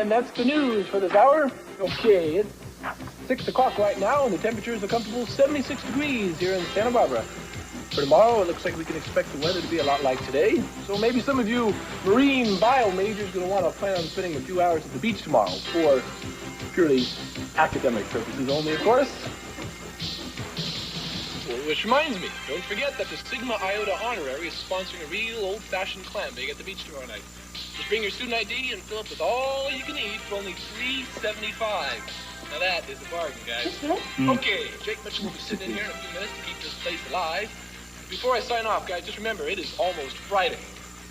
And that's the news for this hour. Okay, it's 6 o'clock right now, and the temperature is a comfortable 76 degrees here in Santa Barbara. For tomorrow, it looks like we can expect the weather to be a lot like today. So maybe some of you marine bio majors are going to want to plan on spending a few hours at the beach tomorrow for purely academic purposes only, of course. Which reminds me, don't forget that the Sigma Iota Honorary is sponsoring a real old-fashioned clam bake at the beach tomorrow night. Just bring your student ID and fill up with all you can eat for only $3.75. Now that is a bargain, guys. Okay, Jake Mitchell will be sitting in here in a few minutes to keep this place alive. Before I sign off, guys, just remember, it is almost Friday.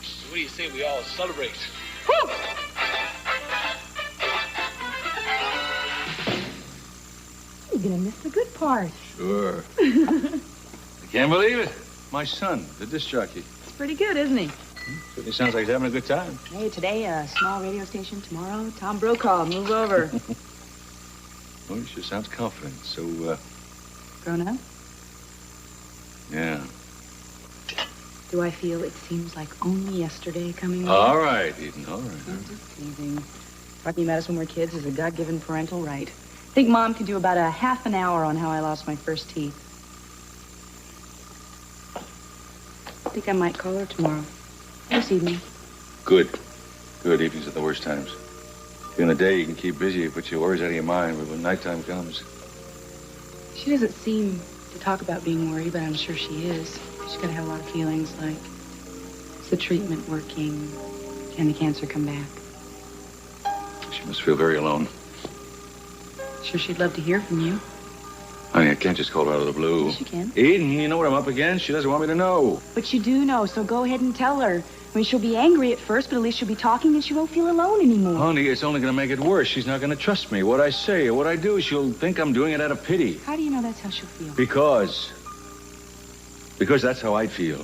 So what do you say we all celebrate? Woo! You're gonna miss the good part. Sure. I can't believe it. My son, the disc jockey. It's pretty good, isn't he? Certainly sounds like he's having a good time. Hey, today a small radio station. Tomorrow, Tom Brokaw. Move over. Well, he sure sounds confident. So, Grown up? Yeah. Do I feel it seems like only yesterday coming All right, Eden, all right. I'm just teasing. Talking about us when we're kids is a God-given parental right. I think Mom could do about a half an hour on how I lost my first teeth. I think I might call her tomorrow. This evening. Good. Good. Evenings are the worst times. During the day, you can keep busy, put your worries out of your mind, but when nighttime comes... She doesn't seem to talk about being worried, but I'm sure she is. She's got to have a lot of feelings like, is the treatment working? Can the cancer come back? She must feel very alone. Sure she'd love to hear from you. Honey, I can't just call her out of the blue. Yes, you can. Eden, you know what I'm up against? She doesn't want me to know. But you do know, so go ahead and tell her. I mean, she'll be angry at first, but at least she'll be talking and she won't feel alone anymore. Honey, it's only going to make it worse. She's not going to trust me. What I say or what I do, she'll think I'm doing it out of pity. How do you know that's how she'll feel? Because that's how I'd feel.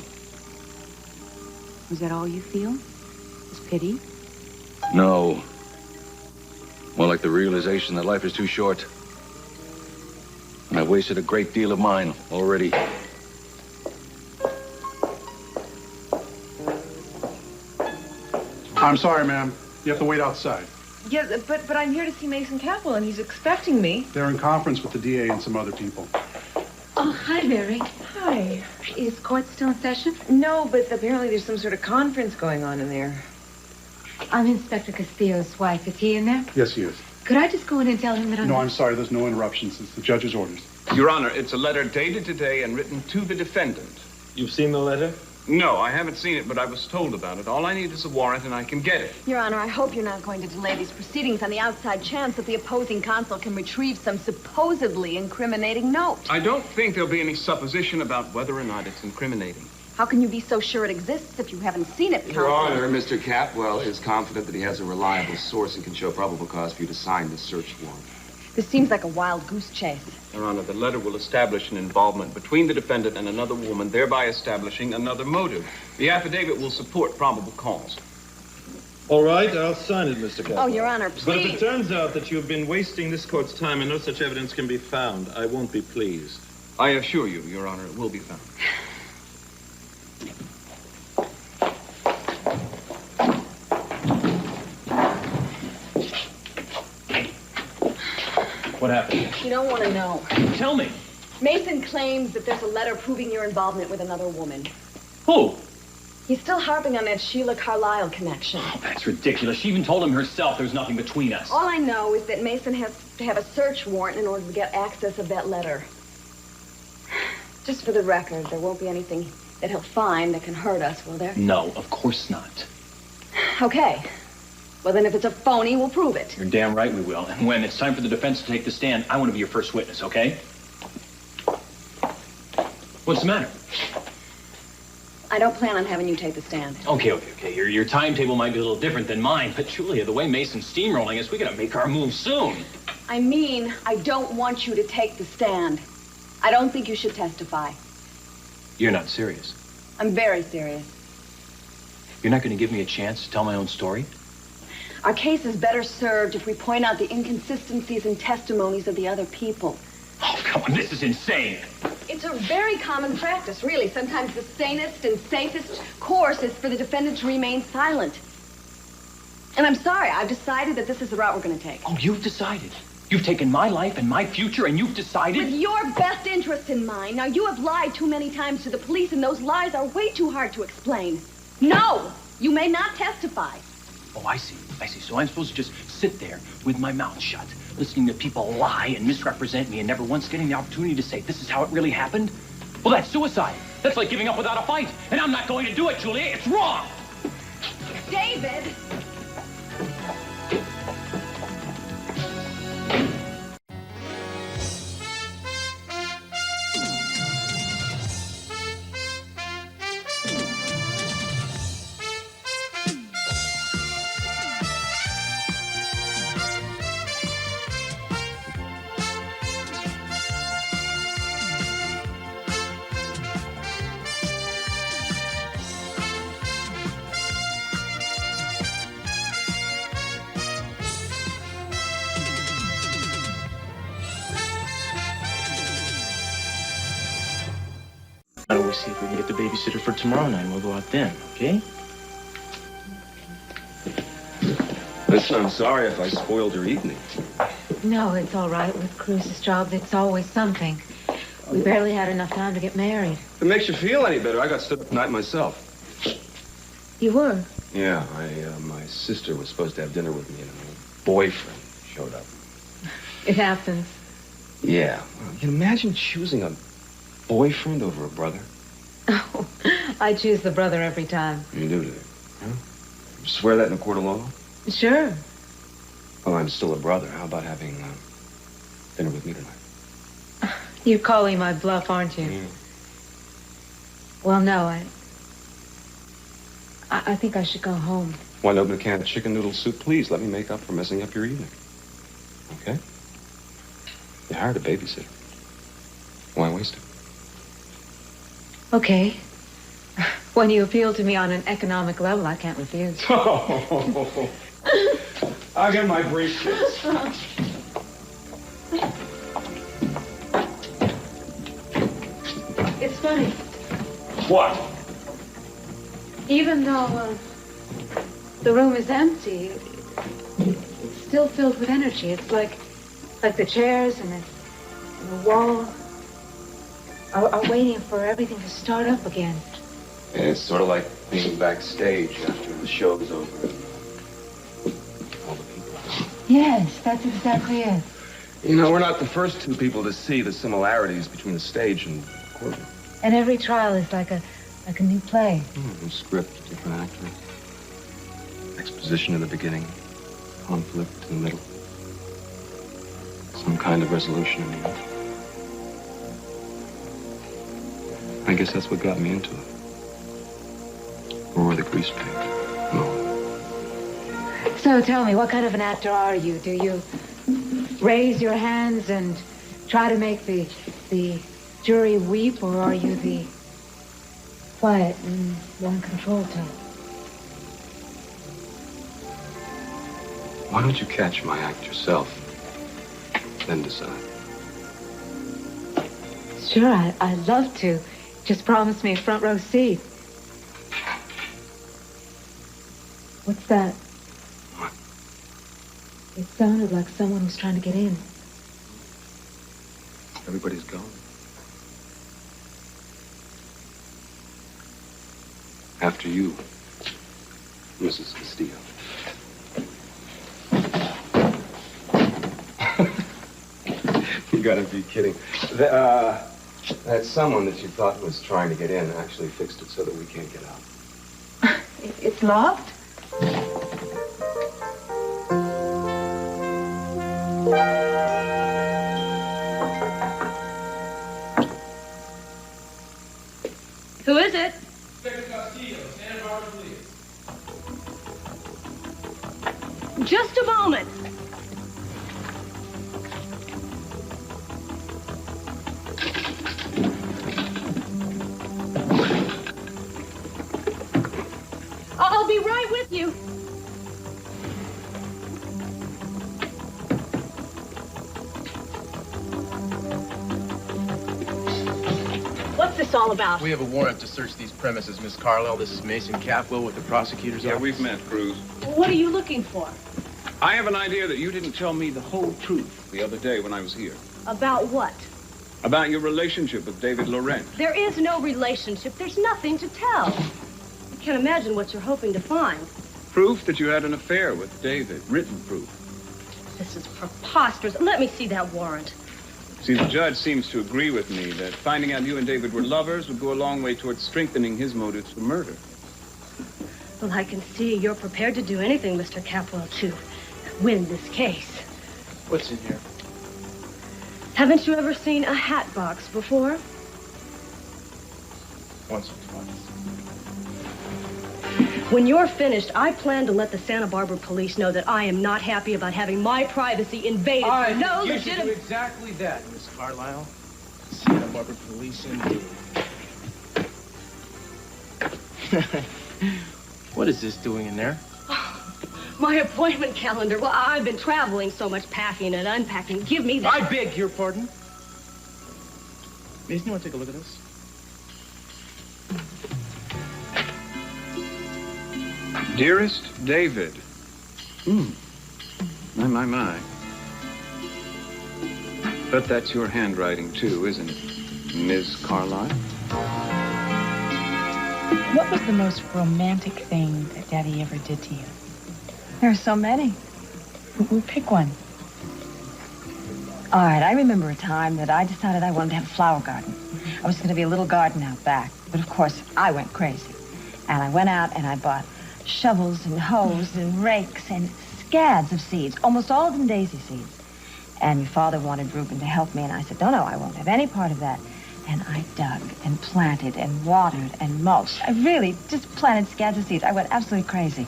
Is that all you feel? Is pity? No. More like the realization that life is too short. And I've wasted a great deal of mine already. I'm sorry, ma'am. You have to wait outside. Yeah, but I'm here to see Mason Capwell, and he's expecting me. They're in conference with the DA and some other people. Oh, hi, Mary. Hi. Is court still in session? No, but apparently there's some sort of conference going on in there. I'm Inspector Castillo's wife. Is he in there? Yes, he is. Could I just go in and tell him that I'm... No, I'm sorry. There's no interruptions. It's the judge's orders. Your Honor, it's a letter dated today and written to the defendant. You've seen the letter? No, I haven't seen it, but I was told about it. All I need is a warrant, and I can get it. Your Honor, I hope you're not going to delay these proceedings on the outside chance that the opposing counsel can retrieve some supposedly incriminating note. I don't think there'll be any supposition about whether or not it's incriminating. How can you be so sure it exists if you haven't seen it, counsel? Your Honor, Mr. Capwell is confident that he has a reliable source and can show probable cause for you to sign the search warrant. This seems like a wild goose chase. Your Honor, the letter will establish an involvement between the defendant and another woman, thereby establishing another motive. The affidavit will support probable cause. All right, I'll sign it, Mr. Capwell. Oh, Your Honor, please. But if it turns out that you have been wasting this court's time and no such evidence can be found, I won't be pleased. I assure you, Your Honor, it will be found. What happened? You don't want to know. Tell me. Mason claims that there's a letter proving your involvement with another woman. Who? He's still harping on that Sheila Carlisle connection. Oh, that's ridiculous. She even told him herself there's nothing between us. All I know is that Mason has to have a search warrant in order to get access of that letter. Just for the record, there won't be anything that he'll find that can hurt us, will there? No, of course not. Okay. Well, then if it's a phony, we'll prove it. You're damn right we will. And when it's time for the defense to take the stand, I want to be your first witness, okay? What's the matter? I don't plan on having you take the stand. Okay. Your timetable might be a little different than mine, but Julia, the way Mason's steamrolling us, we gotta make our move soon. I mean, I don't want you to take the stand. I don't think you should testify. You're not serious. I'm very serious. You're not gonna give me a chance to tell my own story? Our case is better served if we point out the inconsistencies in testimonies of the other people. Oh, come on, this is insane. It's a very common practice, really. Sometimes the sanest and safest course is for the defendant to remain silent. And I'm sorry. I've decided that this is the route we're going to take. Oh, you've decided. You've taken my life and my future, and you've decided? With your best interest in mind. Now, you have lied too many times to the police, and those lies are way too hard to explain. No! You may not testify. Oh, I see. So I'm supposed to just sit there with my mouth shut, listening to people lie and misrepresent me and never once getting the opportunity to say, this is how it really happened? Well, that's suicide. That's like giving up without a fight. And I'm not going to do it, Julia. It's wrong. David! Why don't we see if we can get the babysitter for tomorrow night, and we'll go out then, okay? Listen, I'm sorry if I spoiled your evening. No, it's all right. With Cruz's job, it's always something. We barely had enough time to get married. If it makes you feel any better, I got stood up tonight myself. You were? Yeah, my sister was supposed to have dinner with me, and her boyfriend showed up. It happens. Yeah. Well, you can imagine choosing a boyfriend over a brother? Oh, I choose the brother every time. You do, huh? You swear that in a court of law? Sure. Well, I'm still a brother. How about having dinner with me tonight? You're calling my bluff, aren't you? Yeah. Well, no, I think I should go home. Want to open a can of chicken noodle soup? Please, let me make up for messing up your evening. Okay? You hired a babysitter. Why waste it? Okay. When you appeal to me on an economic level, I can't refuse. Oh, I'll get my briefcase. It's funny. What? Even though the room is empty, it's still filled with energy. It's like the chairs and the wall are waiting for everything to start up again. Yeah, it's sort of like being backstage after the show's over. All the people. Yes, that's exactly it. You know, we're not the first two people to see the similarities between the stage and the courtroom. And every trial is like a new play. New script, different actor. Exposition in the beginning, conflict in the middle. Some kind of resolution in the end. I guess that's what got me into it. Or the grease paint. No. So tell me, what kind of an actor are you? Do you raise your hands and try to make the jury weep, or are you the quiet and one control type? Why don't you catch my act yourself, then decide? Sure, I'd love to. Just promise me a front row seat. What's that? What? It sounded like someone was trying to get in. Everybody's gone. After you, Mrs. Castillo. You gotta be kidding. That someone that you thought was trying to get in actually fixed it so that we can't get out. It's locked? Who is it? Inspector Castillo, Santa Barbara Police. Just a moment. I'll be right with you. What's the this all about? We have a warrant to search these premises, Miss Carlisle. This is Mason Capwell with the prosecutor's office. Yeah, we've met, Cruz. What are you looking for? I have an idea that you didn't tell me the whole truth the other day when I was here. About what? About your relationship with David Laurent. There is no relationship. There's nothing to tell. I can't imagine what you're hoping to find. Proof that you had an affair with David. Written proof. This is preposterous. Let me see that warrant. See, the judge seems to agree with me that finding out you and David were lovers would go a long way towards strengthening his motives for murder. Well, I can see you're prepared to do anything, Mr. Capwell, to win this case. What's in here? Haven't you ever seen a hat box before? Once or twice. When you're finished, I plan to let the Santa Barbara police know that I am not happy about having my privacy invaded. No You should do legitimate... exactly that, Miss Carlisle. Santa Barbara police indeed. What is this doing in there? My appointment calendar. Well, I've been traveling so much, packing and unpacking. Give me that. I beg your pardon. Mason, you want to take a look at this? Dearest David. My. But that's your handwriting, too, isn't it, Ms. Carlisle? What was the most romantic thing that Daddy ever did to you? There are so many. We'll pick one. All right, I remember a time that I decided I wanted to have a flower garden. I was going to be a little garden out back. But, of course, I went crazy. And I went out and I bought shovels and hoes and rakes and scads of seeds, almost all of them daisy seeds. And your father wanted Reuben to help me, and I said, no, I won't have any part of that. And I dug and planted and watered and mulched. I really just planted scads of seeds. I went absolutely crazy.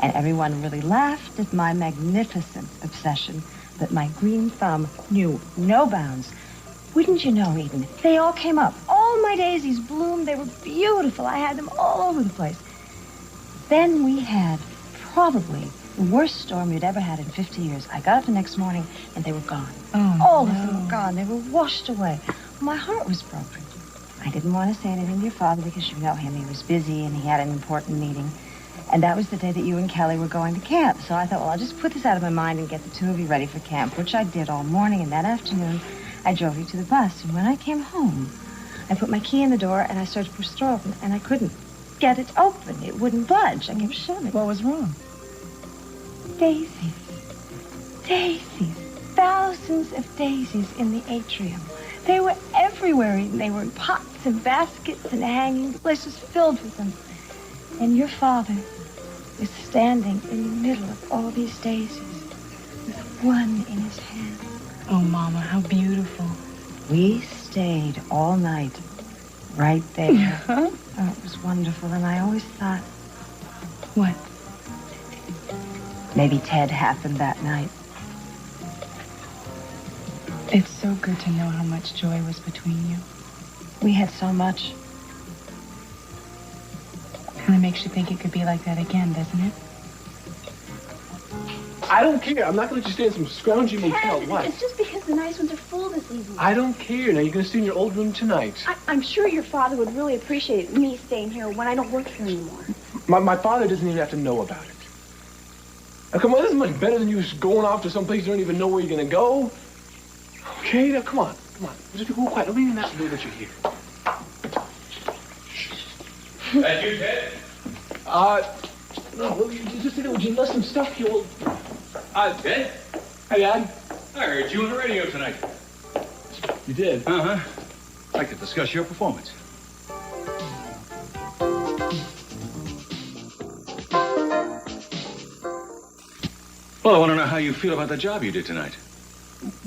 And everyone really laughed at my magnificent obsession, but my green thumb knew no bounds. Wouldn't you know, Eden? They all came up. All my daisies bloomed. They were beautiful. I had them all over the place. Then we had probably the worst storm we'd ever had in 50 years. I got up the next morning, and they were gone. All of them were gone. They were washed away. My heart was broken. I didn't want to say anything to your father because you know him. He was busy, and he had an important meeting. And that was the day that you and Kelly were going to camp. So I thought, well, I'll just put this out of my mind and get the two of you ready for camp, which I did all morning. And that afternoon, I drove you to the bus. And when I came home, I put my key in the door, and I started to push the door open, and I couldn't get it open. It wouldn't budge. I kept shoving. What was wrong? Daisies. Daisies. Thousands of daisies in the atrium. They were everywhere. They were in pots and baskets and hanging. The place was filled with them. And your father was standing in the middle of all these daisies with one in his hand. Oh, Mama, how beautiful. We stayed all night right there. Oh, it was wonderful. And I always thought... What? Maybe Ted happened that night. It's so good to know how much joy was between you. We had so much. Kind of makes you think it could be like that again, doesn't it? I don't care. I'm not going to let you stay in some scroungy motel. Ted, What? it's just because the nice ones are full this evening. I don't care. Now, you're going to stay in your old room tonight. I'm sure your father would really appreciate me staying here when I don't work here anymore. My father doesn't even have to know about it. Now, come on, this is much better than you just going off to some place you don't even know where you're going to go. Okay, now, come on. Just be cool, quiet. Nobody even has to know that you're here. That you, Ted? No, you just said, would you list some stuff, you old... Ted? Hey, Dad. I heard you on the radio tonight. You did? Uh-huh. I'd like to discuss your performance. Well, I want to know how you feel about the job you did tonight.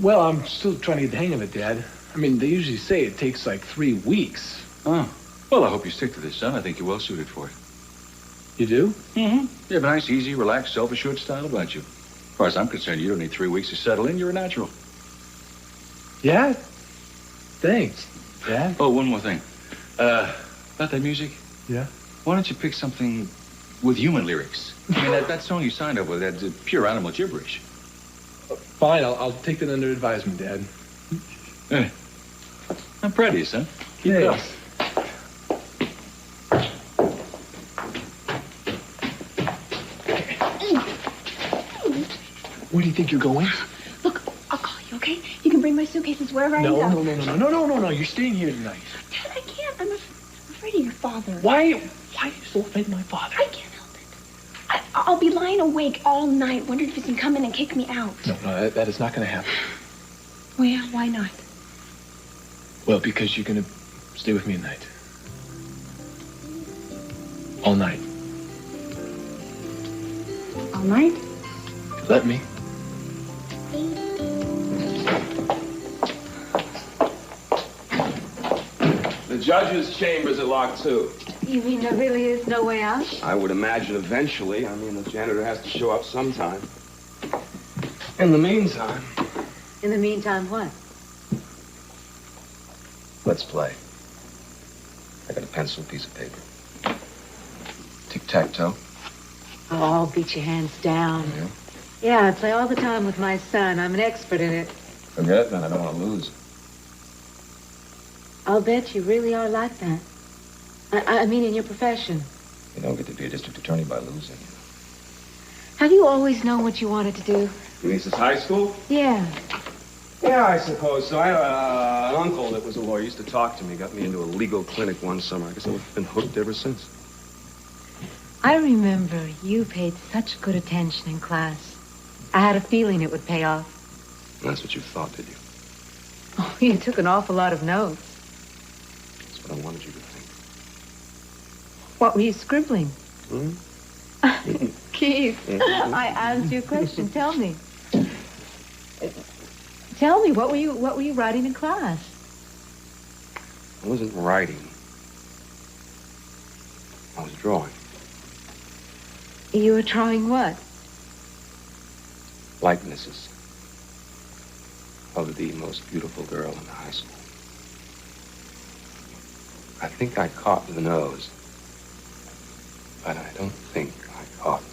Well, I'm still trying to get the hang of it, Dad. I mean, they usually say it takes like 3 weeks. Oh. Well, I hope you stick to this, son. I think you're well suited for it. You do? Mm-hmm. You have a nice, easy, relaxed, self-assured style about you. As far as I'm concerned, you don't need 3 weeks to settle in. You're a natural. Yeah? Thanks, Dad. Oh, one more thing. About that music? Yeah? Why don't you pick something with human lyrics? I mean, that song you signed up with, that's pure animal gibberish. Fine, I'll take that under advisement, Dad. Hey, I'm proud of you, son. Keep it up. Where do you think you're going? Look, I'll call you, okay? You can bring my suitcases wherever I No, end up. no. You're staying here tonight. Dad, I can't. I'm afraid of your father. Why are you so afraid of my father? I can't help it. I'll be lying awake all night, wondering if he can come in and kick me out. No, that is not going to happen. Oh, yeah? Why not? Well, because you're going to stay with me at night. All night. All night? Let me. The judge's chambers are locked, too. You mean there really is no way out? I would imagine eventually. I mean, the janitor has to show up sometime. In the meantime... In the meantime, what? Let's play. I got a pencil, piece of paper. Tic-tac-toe. Oh, I'll beat your hands down. Yeah? Yeah, I play all the time with my son. I'm an expert in it. Forget it, then. I don't want to lose. I'll bet you really are like that. I mean, in your profession. You don't get to be a district attorney by losing. Have you always known what you wanted to do? You mean since high school? Yeah. Yeah, I suppose so. I had an uncle that was a lawyer. He used to talk to me. Got me into a legal clinic one summer. I guess I've been hooked ever since. I remember you paid such good attention in class. I had a feeling it would pay off. That's what you thought, did you? Oh, you took an awful lot of notes. That's what I wanted you to think. What were you scribbling? Hmm? Keith, I asked you a question. Tell me. Tell me, what were you writing in class? I wasn't writing. I was drawing. You were drawing what? Likenesses of the most beautiful girl in the high school. I think I caught the nose, but I don't think I caught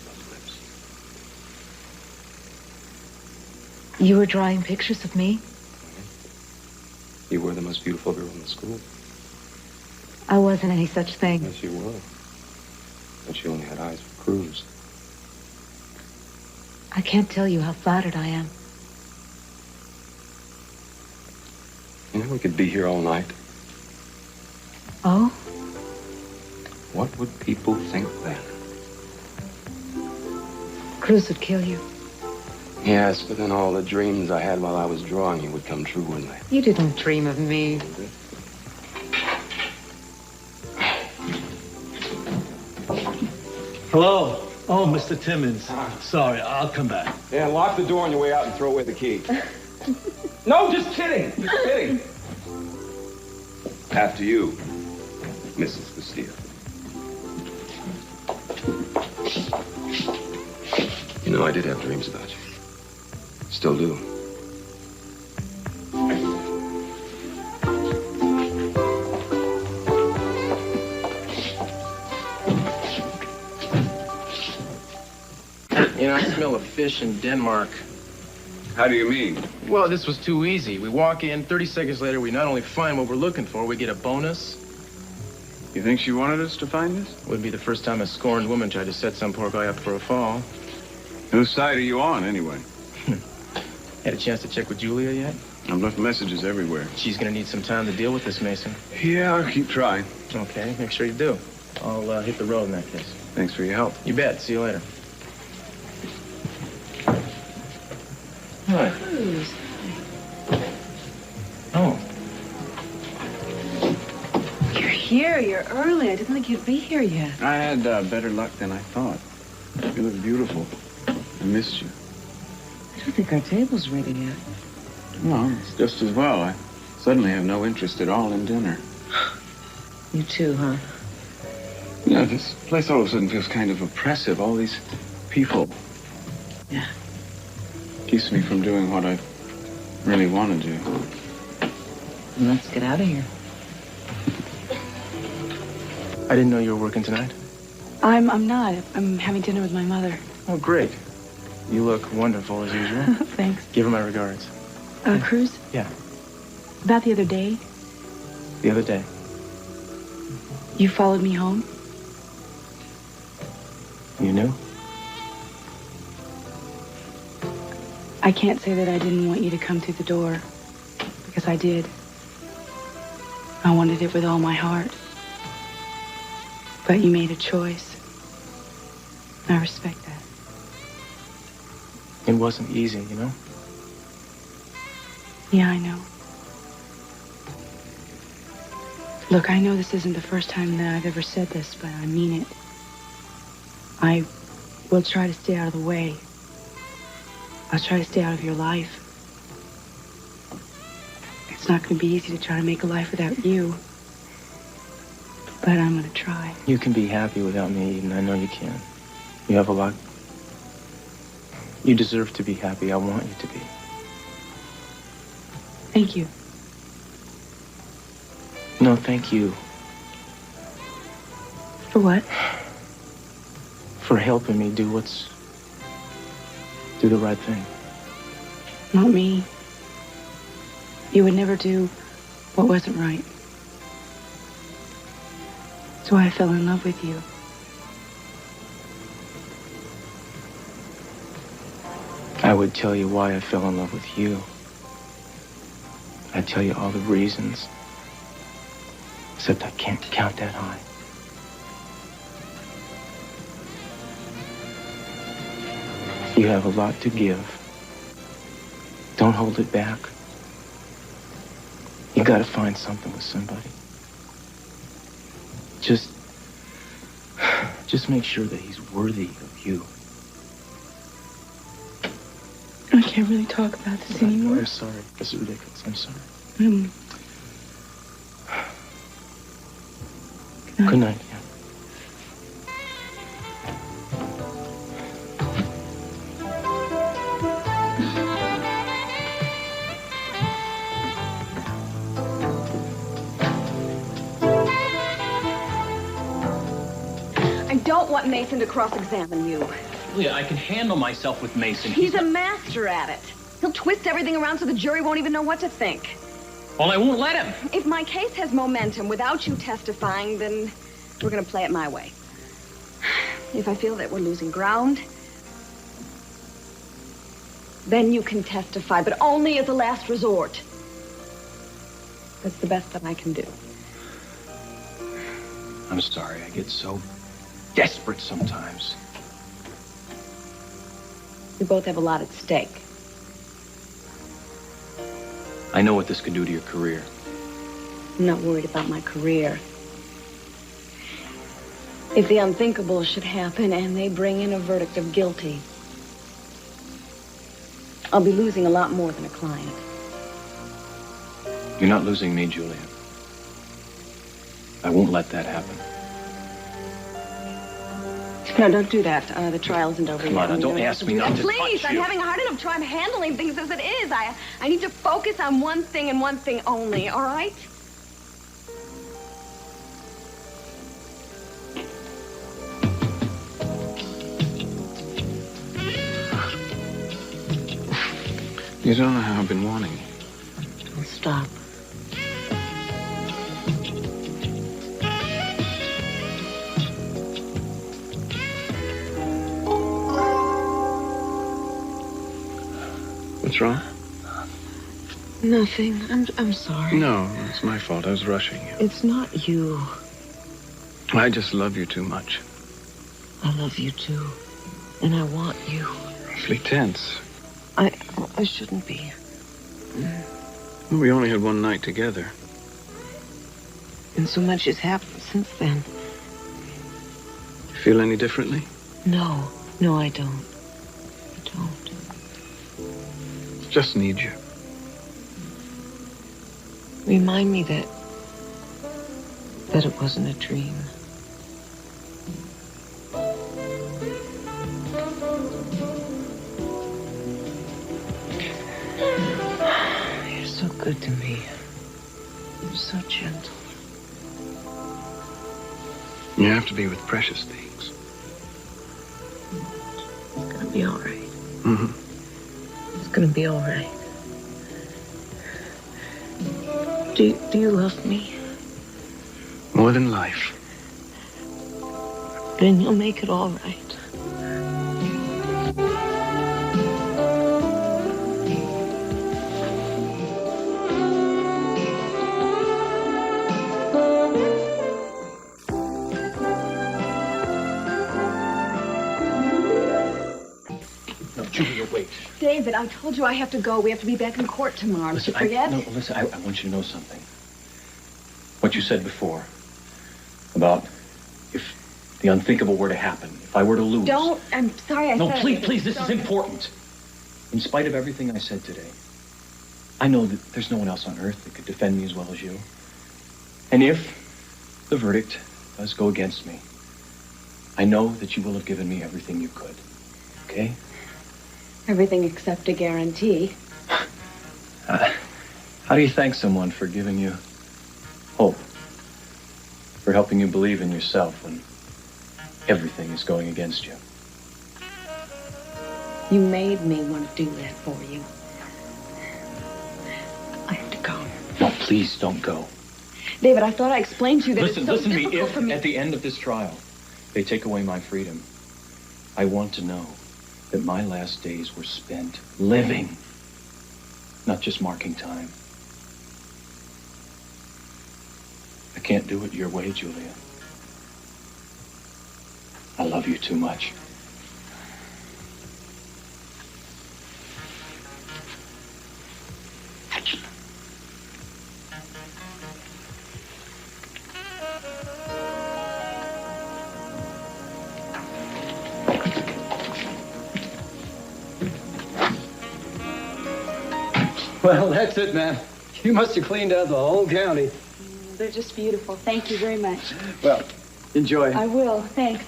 those lips. You were drawing pictures of me? You were the most beautiful girl in the school. I wasn't any such thing. Yes, you were. But you only had eyes for Cruz. I can't tell you how flattered I am. You know, we could be here all night. Oh? What would people think then? Cruz would kill you. Yes, but then all the dreams I had while I was drawing you would come true, wouldn't they? You didn't dream of me. Hello. Oh, Mr. Timmons. Sorry, I'll come back. Yeah, lock the door on your way out and throw away the key. No, just kidding. Just kidding. After you, Mrs. Castillo. You know, I did have dreams about you. Still do. You know, I smell a fish in Denmark. How do you mean? Well, this was too easy. We walk in, 30 seconds later, we not only find what we're looking for, we get a bonus. You think she wanted us to find this? Would be the first time a scorned woman tried to set some poor guy up for a fall. Whose side are you on, anyway? Had a chance to check with Julia yet? I've left messages everywhere. She's gonna need some time to deal with this, Mason. Yeah, I'll keep trying. Okay, make sure you do. I'll hit the road in that case. Thanks for your help. You bet. See you later. Hi. Oh. You're here. You're early. I didn't think you'd be here yet. I had better luck than I thought. You look beautiful. I missed you. I don't think our table's ready yet. Well, it's just as well. I suddenly have no interest at all in dinner. You too, huh? Yeah, this place all of a sudden feels kind of oppressive. All these people. Yeah. Keeps me from doing what I really want to do. Let's get out of here. I didn't know you were working tonight. I'm not. I'm having dinner with my mother. Oh, great. You look wonderful as usual. Thanks. Give her my regards. Cruz? Yeah. About the other day, The other day. you followed me home. You knew? I can't say that I didn't want you to come through the door, because I did. I wanted it with all my heart. But you made a choice. I respect that. It wasn't easy, you know? Yeah, I know. Look, I know this isn't the first time that I've ever said this, but I mean it. I will try to stay out of the way. I'll try to stay out of your life. It's not going to be easy to try to make a life without you. But I'm going to try. You can be happy without me, Eden. I know you can. You have a lot. You deserve to be happy. I want you to be. Thank you. No, thank you. For what? For helping me do the right thing. Not me. You would never do what wasn't right. That's why I fell in love with you. I would tell you why I fell in love with you. I'd tell you all the reasons. Except I can't count that high. You have a lot to give. Don't hold it back. You gotta find something with somebody. Just make sure that he's worthy of you. I can't really talk about this anymore. I'm sorry. This is ridiculous. I'm sorry. Good night. Yeah. I don't want Mason to cross-examine you. Julia, I can handle myself with Mason. He's a master at it. He'll twist everything around so the jury won't even know what to think. Well, I won't let him. If my case has momentum without you testifying, then we're going to play it my way. If I feel that we're losing ground, then you can testify, but only as a last resort. That's the best that I can do. I'm sorry. I get so desperate sometimes. We both have a lot at stake. I know what this could do to your career. I'm not worried about my career. If the unthinkable should happen and they bring in a verdict of guilty, I'll be losing a lot more than a client. You're not losing me, Julia. I won't let that happen. No, don't do that. The trial isn't over yet. Come on, don't ask me not to Please, touch I'm you. having a hard enough time handling things as it is. I need to focus on one thing and one thing only, all right? You don't know how I've been wanting you. Don't stop. What's wrong? Nothing. I'm sorry. No, it's my fault. I was rushing you. It's not you. I just love you too much. I love you too. And I want you. Awfully tense. I shouldn't be. We only had one night together. And so much has happened since then. You feel any differently? No, I don't. I don't. Just need you. Remind me that it wasn't a dream. You're so good to me. You're so gentle. You have to be with precious things. It's gonna be all right. Mm-hmm. It's gonna be all right. Do you love me? More than life. Then you'll make it all right. Julia, wait. David, I told you I have to go. We have to be back in court tomorrow. Did you forget? Listen, I want you to know something. What you said before about if the unthinkable were to happen, if I were to lose. Don't. I'm sorry I said it. No, please, this is important. In spite of everything I said today, I know that there's no one else on earth that could defend me as well as you. And if the verdict does go against me, I know that you will have given me everything you could. Okay? Everything except a guarantee. How do you thank someone for giving you hope? For helping you believe in yourself when everything is going against you? You made me want to do that for you. I have to go. No, please don't go. David, I thought I explained to you that Listen it's so to me. difficult If for me. at the end of this trial they take away my freedom, I want to know that my last days were spent living, not just marking time. I can't do it your way, Julia. I love you too much. Well, that's it, ma'am. You must have cleaned out the whole county. They're just beautiful. Thank you very much. Well, enjoy. I will. Thanks.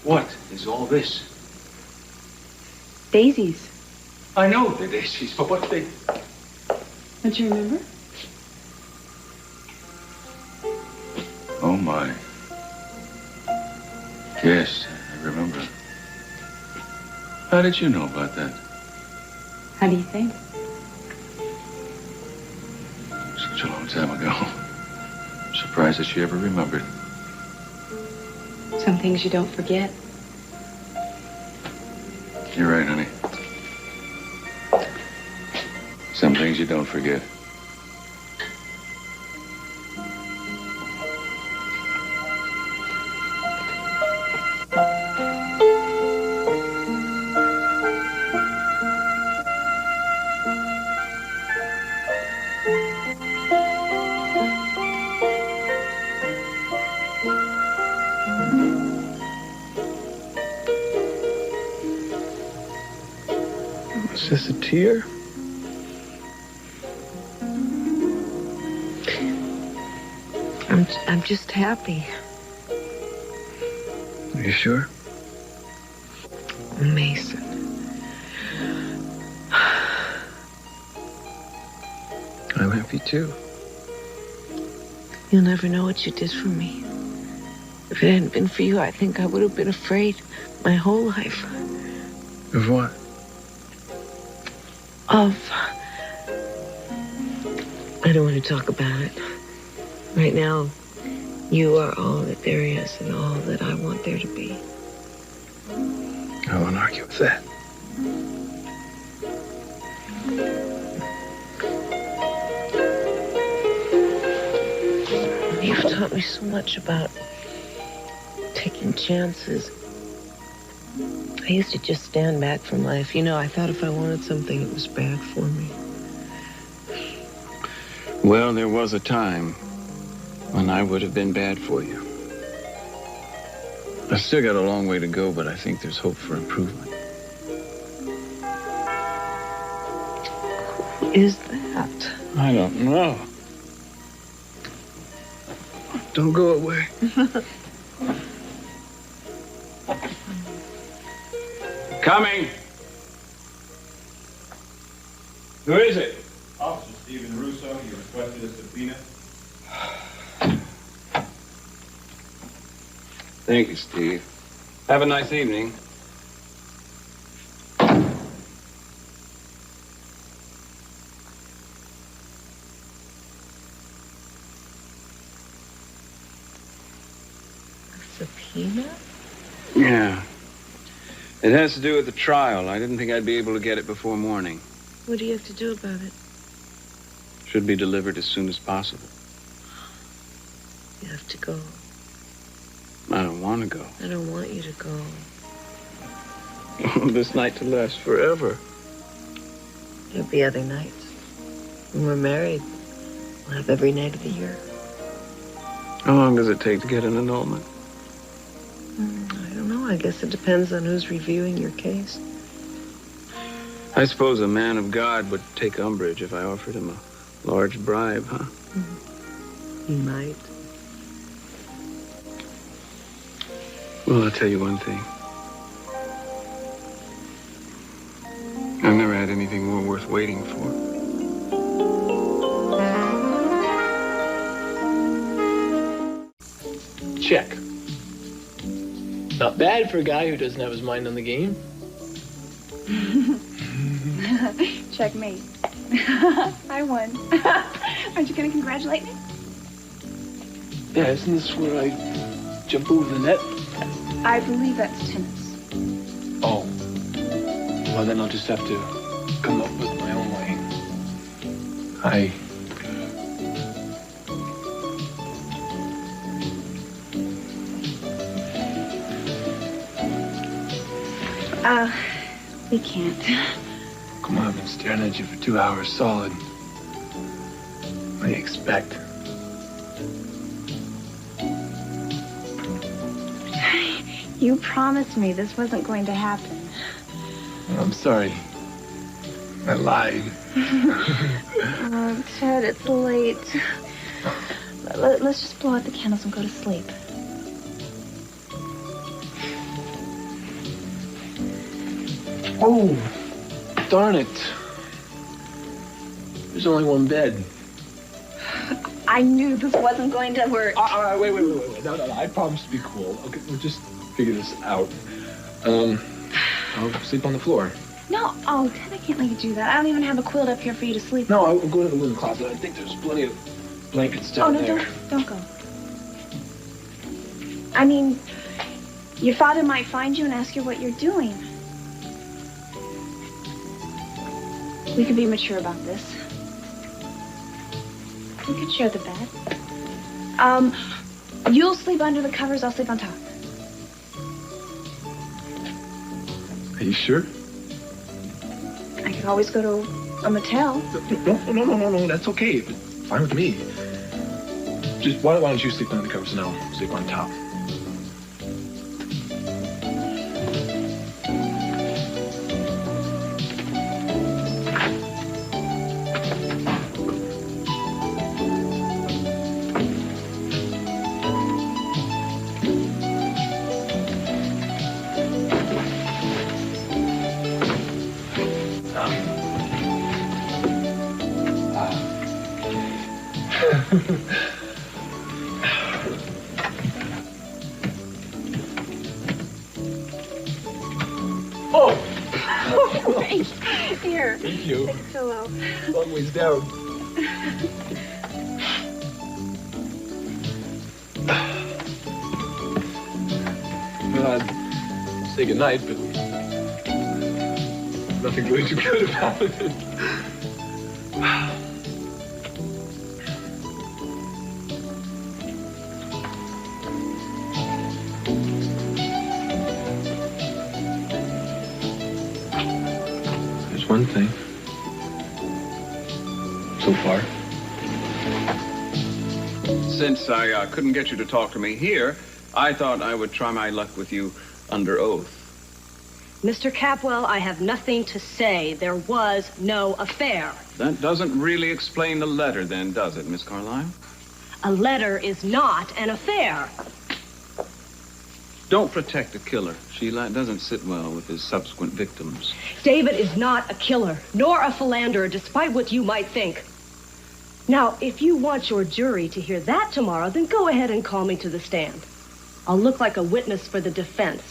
What is all this? Daisies. I know they're daisies, but what they... Don't you remember? Oh, my. Yes, I remember. How did you know about that? How do you think? Such a long time ago. I'm surprised that she ever remembered. Some things you don't forget. You're right, honey. Some things you don't forget. Is this a tear? I'm just happy. Are you sure? Mason. I'm happy too. You'll never know what you did for me. If it hadn't been for you, I think I would have been afraid my whole life. Of what? I don't want to talk about it. Right now, you are all that there is and all that I want there to be. I won't argue with that. You've taught me so much about taking chances. I used to just stand back from life. You know, I thought if I wanted something, it was bad for me. Well, there was a time when I would have been bad for you. I've still got a long way to go, but I think there's hope for improvement. Who is that? I don't know. Don't go away. Coming. Who is it? Officer Stephen Russo, you requested a subpoena. Thank you, Steve. Have a nice evening. subpoena? Yeah. It has to do with the trial. I didn't think I'd be able to get it before morning. What do you have to do about it? Should be delivered as soon as possible. You have to go. I don't want to go. I don't want you to go. I want this night to last forever. There'll be other nights. When we're married, we'll have every night of the year. How long does it take to get an annulment? I don't know. I guess it depends on who's reviewing your case. I suppose a man of God would take umbrage if I offered him a large bribe, huh? He might. Well, I'll tell you one thing. I've never had anything more worth waiting for. Check. Not bad for a guy who doesn't have his mind on the game. Checkmate. I won. Aren't you going to congratulate me? Yeah, isn't this where I jump over the net? I believe that's tennis. Oh. Well, then I'll just have to come up with my own way. We can't. Come on, I've been staring at you for 2 hours solid. What do you expect? You promised me this wasn't going to happen. I'm sorry. I lied. Oh, Ted, it's late. Let's just blow out the candles and go to sleep. Oh, darn it. There's only one bed. I knew this wasn't going to work. Wait. No. I promise to be cool. Okay, we'll just figure this out. I'll sleep on the floor. No, Ted, I can't let you do that. I don't even have a quilt up here for you to sleep No, on. I'll go to the linen closet. I think there's plenty of blankets down there. No, don't go. I mean, your father might find you and ask you what you're doing. We could be mature about this. We could share the bed. You'll sleep under the covers, I'll sleep on top. Are you sure? I could always go to a motel. No, that's okay. Fine with me. Just why don't you sleep under the covers and I'll sleep on top? Thanks. Here. Thank you. Take a pillow. Long ways down. Well, I'd say goodnight, but nothing really too good about it. There's one thing. So far. Since I couldn't get you to talk to me here, I thought I would try my luck with you under oath. Mr. Capwell, I have nothing to say. There was no affair. That doesn't really explain the letter then, does it, Miss Carlyle? A letter is not an affair. Don't protect a killer, Sheila. It doesn't sit well with his subsequent victims. David is not a killer, nor a philanderer, despite what you might think. Now, if you want your jury to hear that tomorrow, then go ahead and call me to the stand. I'll look like a witness for the defense.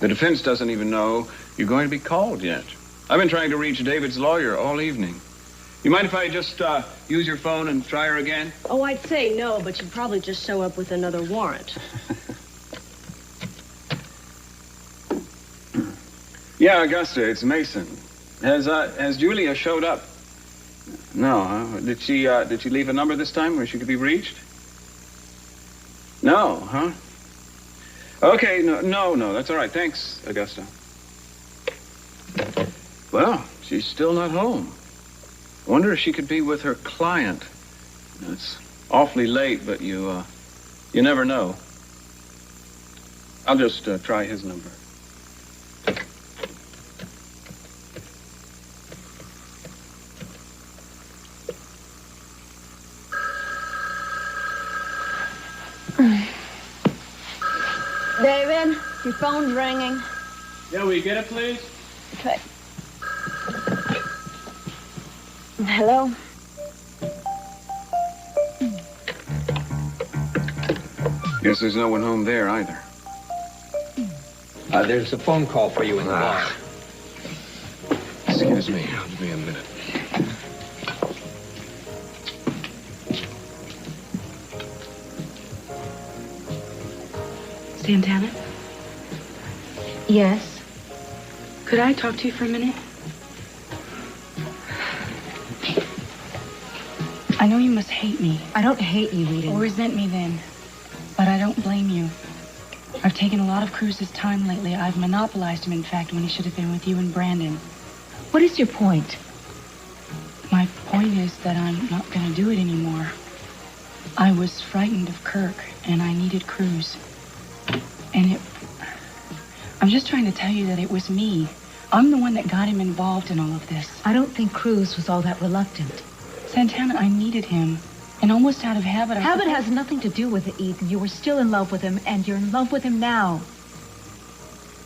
The defense doesn't even know you're going to be called yet. I've been trying to reach David's lawyer all evening. You mind if I just use your phone and try her again? Oh, I'd say no, but you'd probably just show up with another warrant. Yeah, Augusta, it's Mason. Has Julia showed up? No, huh? Did she leave a number this time where she could be reached? No, huh? Okay, no, that's all right. Thanks, Augusta. Well, she's still not home. Wonder if she could be with her client. It's awfully late, but you never know. I'll just try his number. David, your phone's ringing. Yeah, will you get it, please? Okay. Hello? Guess there's no one home there either. There's a phone call for you in the bar. Excuse me. Give me a minute. Santana? Yes? Could I talk to you for a minute? I know you must hate me. I don't hate you, Eden. Or resent me then. But I don't blame you. I've taken a lot of Cruz's time lately. I've monopolized him, in fact, when he should have been with you and Brandon. What is your point? My point is that I'm not going to do it anymore. I was frightened of Kirk, and I needed Cruz. And I'm just trying to tell you that it was me. I'm the one that got him involved in all of this. I don't think Cruz was all that reluctant. Santana, I needed him. And almost out of habit, Habit has nothing to do with it, Eden. You were still in love with him, and you're in love with him now.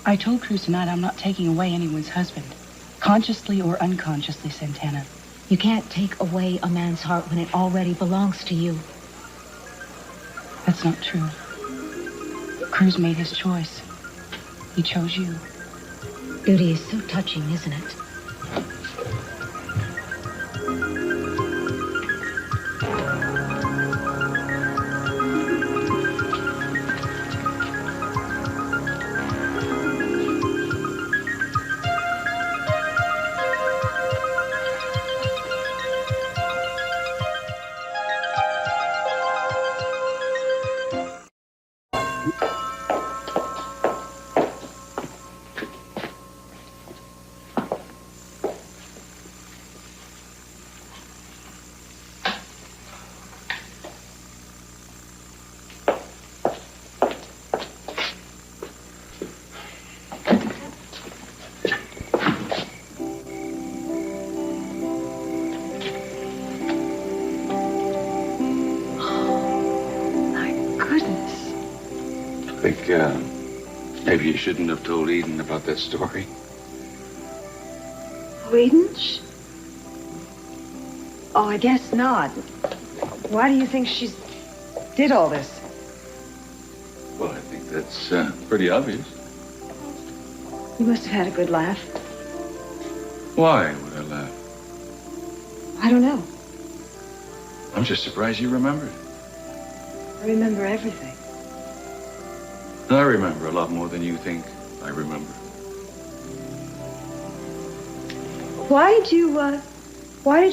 I told Cruz tonight I'm not taking away anyone's husband. Consciously or unconsciously, Santana. You can't take away a man's heart when it already belongs to you. That's not true. Cruz made his choice. He chose you. Beauty is so touching, isn't it? Maybe you shouldn't have told Eden about that story. Eden? Oh, I guess not. Why do you think she did all this? Well, I think that's pretty obvious. You must have had a good laugh. Why would I laugh? I don't know. I'm just surprised you remembered. I remember everything. I remember a lot more than you think I remember. Why did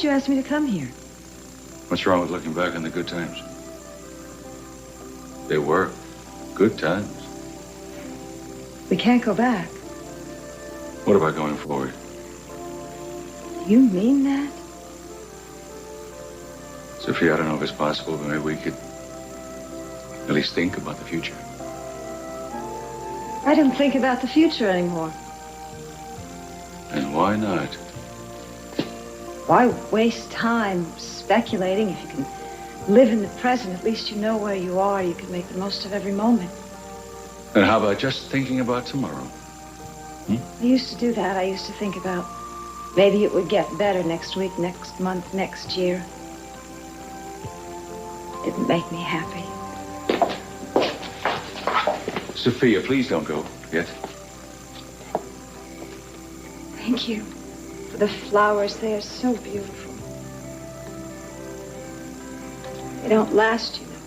you ask me to come here? What's wrong with looking back on the good times? They were good times. We can't go back. What about going forward? You mean that? Sophia, I don't know if it's possible, but maybe we could at least think about the future. I don't think about the future anymore. And why not? Why waste time speculating if you can live in the present? At least you know where you are. You can make the most of every moment. And how about just thinking about tomorrow? I used to do that. I used to think about maybe it would get better next week, next month, next year. It didn't make me happy. Sophia, please don't go yet. Thank you for the flowers. They are so beautiful. They don't last, you know.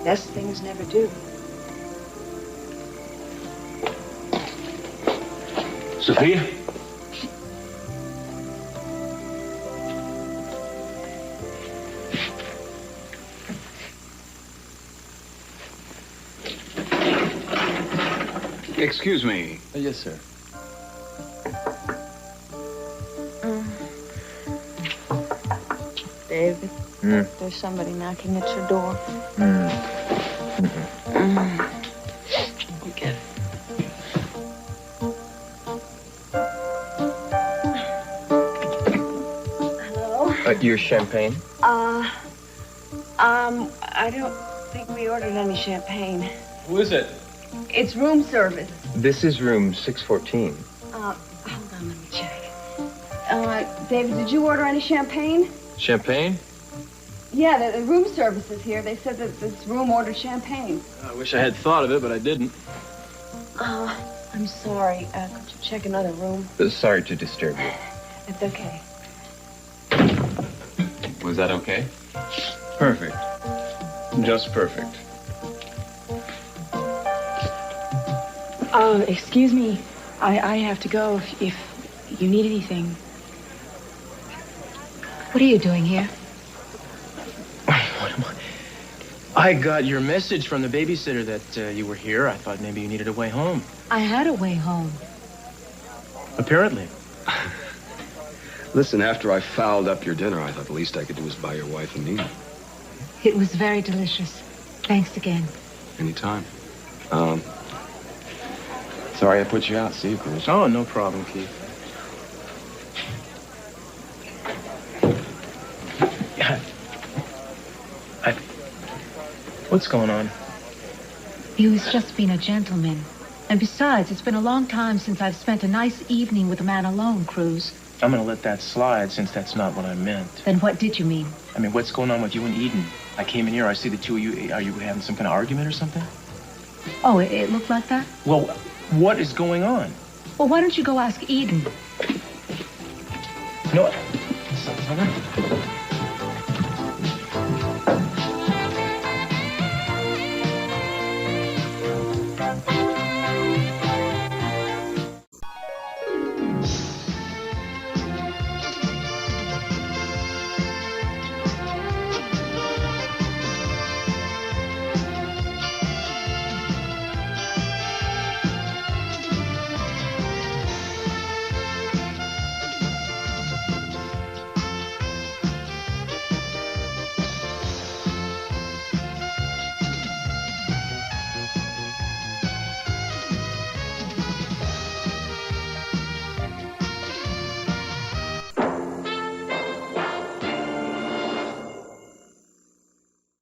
Best things never do. Sophia? Excuse me. Yes, sir. David, there's somebody knocking at your door. Get it. Hello? Your champagne? I don't think we ordered any champagne. Who is it? It's room service. This is room 614. Hold on, let me check. David, did you order any champagne? Champagne? Yeah, the room service is here. They said that this room ordered champagne. I wish I had thought of it, but I didn't. I'm sorry. Could you check another room? Sorry to disturb you. It's okay. Was that okay? Perfect. Just perfect. Excuse me. I have to go if you need anything. What are you doing here? What am I got your message from the babysitter that you were here. I thought maybe you needed a way home. I had a way home. Apparently. Listen, after I fouled up your dinner, I thought the least I could do was buy your wife a meal. It was very delicious. Thanks again. Anytime. Sorry I put you out. See you, Cruz. Oh, no problem, Keith. What's going on? He was just being a gentleman. And besides, it's been a long time since I've spent a nice evening with a man alone, Cruz. I'm gonna let that slide since that's not what I meant. Then what did you mean? I mean, what's going on with you and Eden? I came in here, I see the two of you. Are you having some kind of argument or something? Oh, it looked like that? Well, what is going on? Well, why don't you go ask Eden? No, Santana.